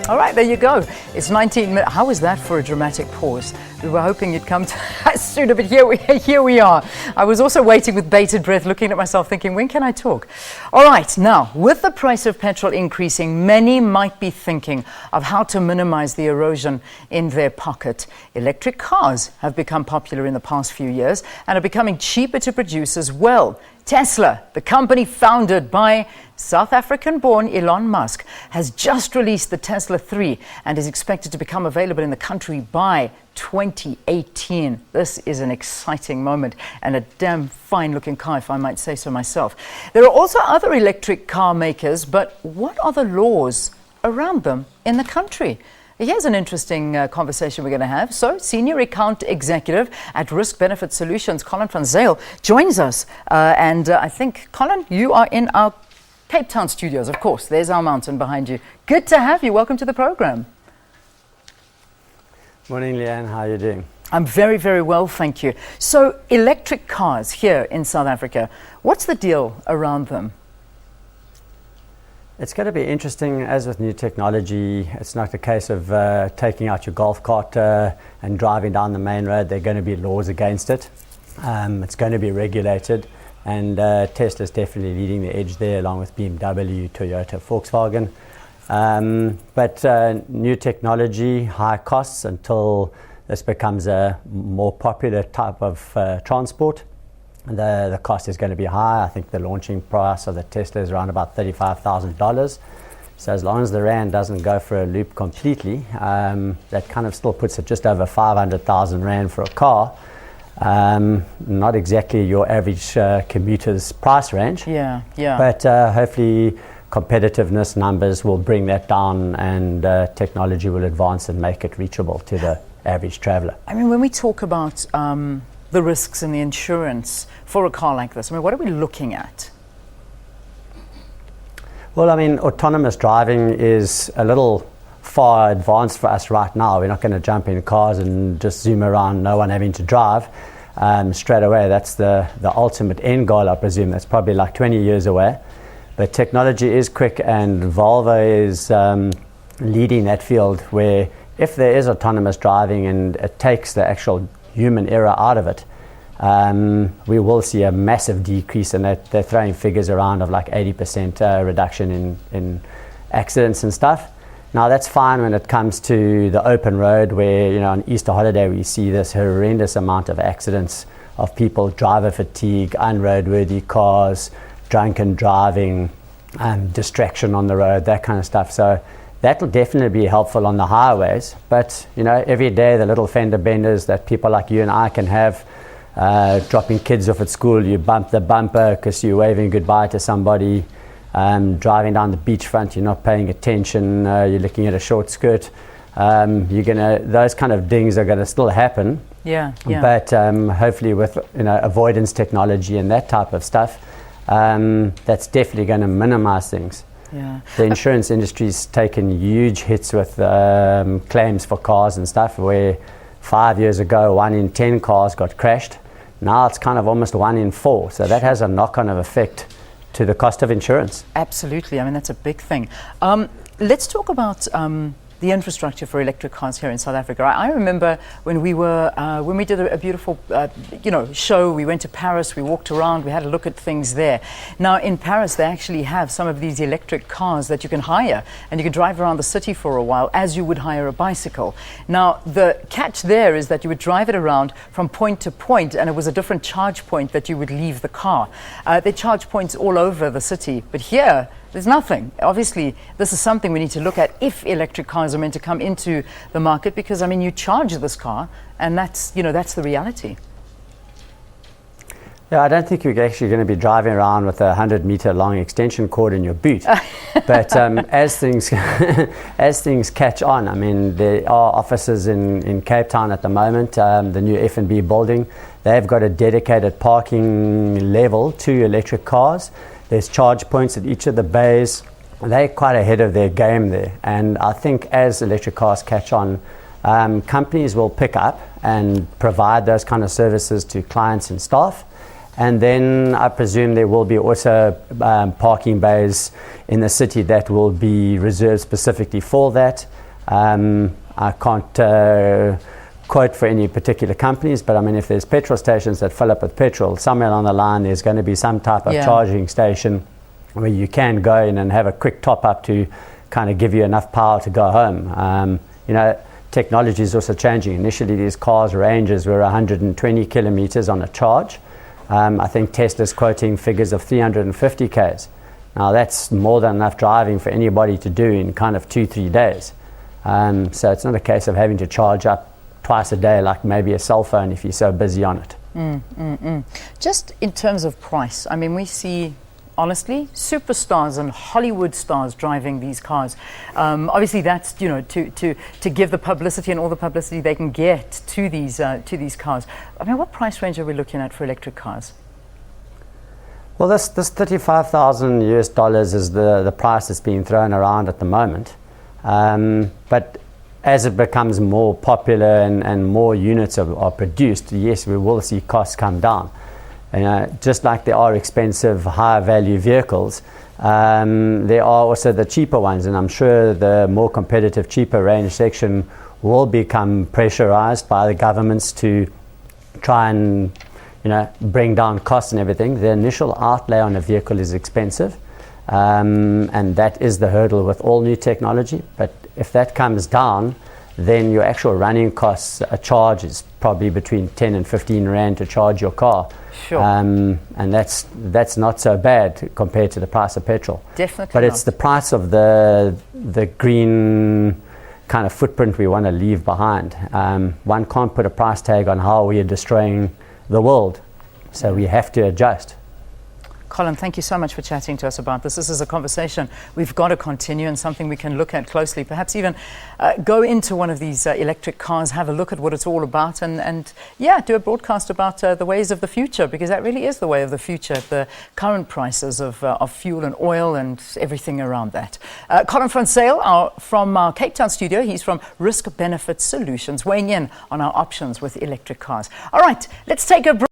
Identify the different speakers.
Speaker 1: All right, there you go. It's 19 minutes. How was that for a dramatic pause? We were hoping you'd come to us sooner, but here we are. I was also waiting with bated breath, looking at myself, thinking, when can I talk? All right, now, with the price of petrol increasing, many might be thinking of how to minimize the erosion in their pocket. Electric cars have become popular in the past few years and are becoming cheaper to produce as well. Tesla, the company founded by South African-born Elon Musk, has just released the Tesla 3 and is expected to become available in the country by 2018. This is an exciting moment and a damn fine-looking car, if I might say so myself. There are also other electric car makers, but what are the laws around them in the country? Here's an interesting conversation we're going to have. So, Senior Account Executive at Risk Benefit Solutions, Colin Van Zyl, joins us. I think, Colin, you are in our Cape Town studios, of course. There's our mountain behind you. Good to have you. Welcome to the program.
Speaker 2: Morning, Leanne. How are you doing?
Speaker 1: I'm very, very well, thank you. So, electric cars here in South Africa, what's the deal around them?
Speaker 2: It's going to be interesting. As with new technology, it's not a case of taking out your golf cart and driving down the main road. There are going to be laws against it. It's going to be regulated, and Tesla's definitely leading the edge there, along with BMW, Toyota, Volkswagen. But new technology, high costs until this becomes a more popular type of transport. The cost is going to be high. I think the launching price of the Tesla is around about $35,000. So as long as the rand doesn't go for a loop completely, that kind of still puts it just over 500,000 rand for a car. Not exactly your average commuter's price range.
Speaker 1: Yeah.
Speaker 2: But hopefully competitiveness numbers will bring that down, and technology will advance and make it reachable to the average traveler.
Speaker 1: I mean, when we talk about the risks and the insurance for a car like this, I mean, what are we looking at?
Speaker 2: Well, I mean, autonomous driving is a little far advanced for us right now. We're not going to jump in cars and just zoom around, no one having to drive straight away. That's the ultimate end goal, I presume. That's probably like 20 years away. But technology is quick, and Volvo is leading that field, where if there is autonomous driving and it takes the actual human error out of it, we will see a massive decrease, and they're throwing figures around of like 80% reduction in accidents and stuff. Now that's fine when it comes to the open road, where, you know, on Easter holiday we see this horrendous amount of accidents of people, driver fatigue, unroadworthy cars, drunken driving, distraction on the road, that kind of stuff. So that will definitely be helpful on the highways. But, you know, every day the little fender benders that people like you and I can have, dropping kids off at school, you bump the bumper because you're waving goodbye to somebody, driving down the beachfront, you're not paying attention, you're looking at a short skirt. Those kind of dings are gonna still happen.
Speaker 1: Yeah.
Speaker 2: But hopefully with, you know, avoidance technology and that type of stuff, that's definitely going to minimize things.
Speaker 1: Yeah.
Speaker 2: The insurance industry's taken huge hits with claims for cars and stuff, where 5 years ago 1 in 10 cars got crashed. Now it's kind of almost 1 in 4. So that has a knock-on effect to the cost of insurance.
Speaker 1: Absolutely. I mean, that's a big thing. Let's talk about the infrastructure for electric cars here in South Africa. I remember when we did a beautiful, show. We went to Paris. We walked around. We had a look at things there. Now in Paris, they actually have some of these electric cars that you can hire, and you can drive around the city for a while as you would hire a bicycle. Now the catch there is that you would drive it around from point to point, and it was a different charge point that you would leave the car. They charge points all over the city, but here there's nothing. Obviously, this is something we need to look at if electric cars are meant to come into the market, because, I mean, you charge this car, and that's the reality.
Speaker 2: Yeah, I don't think you're actually going to be driving around with a 100-meter long extension cord in your boot. But as things catch on, I mean, there are offices in Cape Town at the moment, the new F&B building. They've got a dedicated parking level to electric cars. There's charge points at each of the bays. They're quite ahead of their game there. And I think as electric cars catch on, companies will pick up and provide those kind of services to clients and staff. And then I presume there will be also parking bays in the city that will be reserved specifically for that. I can't quote for any particular companies, but I mean, if there's petrol stations that fill up with petrol, somewhere along the line there's going to be some type of charging station where you can go in and have a quick top up to kind of give you enough power to go home. Technology is also changing. Initially, these cars' ranges were 120 kilometers on a charge. I think Tesla's quoting figures of 350 Ks. Now, that's more than enough driving for anybody to do in kind of 2-3 days. So it's not a case of having to charge up twice a day like maybe a cell phone if you're so busy on it.
Speaker 1: Just in terms of price, I mean, we see, honestly, superstars and Hollywood stars driving these cars. Obviously, that's to give the publicity and all the publicity they can get to these cars. I mean, what price range are we looking at for electric cars?
Speaker 2: Well, this $35,000 is the price that's being thrown around at the moment. But as it becomes more popular and more units are produced, yes, we will see costs come down. Just like there are expensive, higher value vehicles, there are also the cheaper ones, and I'm sure the more competitive, cheaper range section will become pressurized by the governments to try and bring down costs and everything. The initial outlay on a vehicle is expensive, and that is the hurdle with all new technology. But if that comes down, then your actual running costs, a charge is probably between 10 and 15 Rand to charge your car.
Speaker 1: Sure.
Speaker 2: And that's not so bad compared to the price of petrol.
Speaker 1: Definitely.
Speaker 2: But it's the price of the green kind of footprint we want to leave behind. One can't put a price tag on how we are destroying the world, so we have to adjust.
Speaker 1: Colin, thank you so much for chatting to us about this. This is a conversation we've got to continue and something we can look at closely. Perhaps even go into one of these electric cars, have a look at what it's all about, and do a broadcast about the ways of the future, because that really is the way of the future, the current prices of fuel and oil and everything around that. Colin Van Zyl from our Cape Town studio. He's from Risk Benefit Solutions, weighing in on our options with electric cars. All right, let's take a break.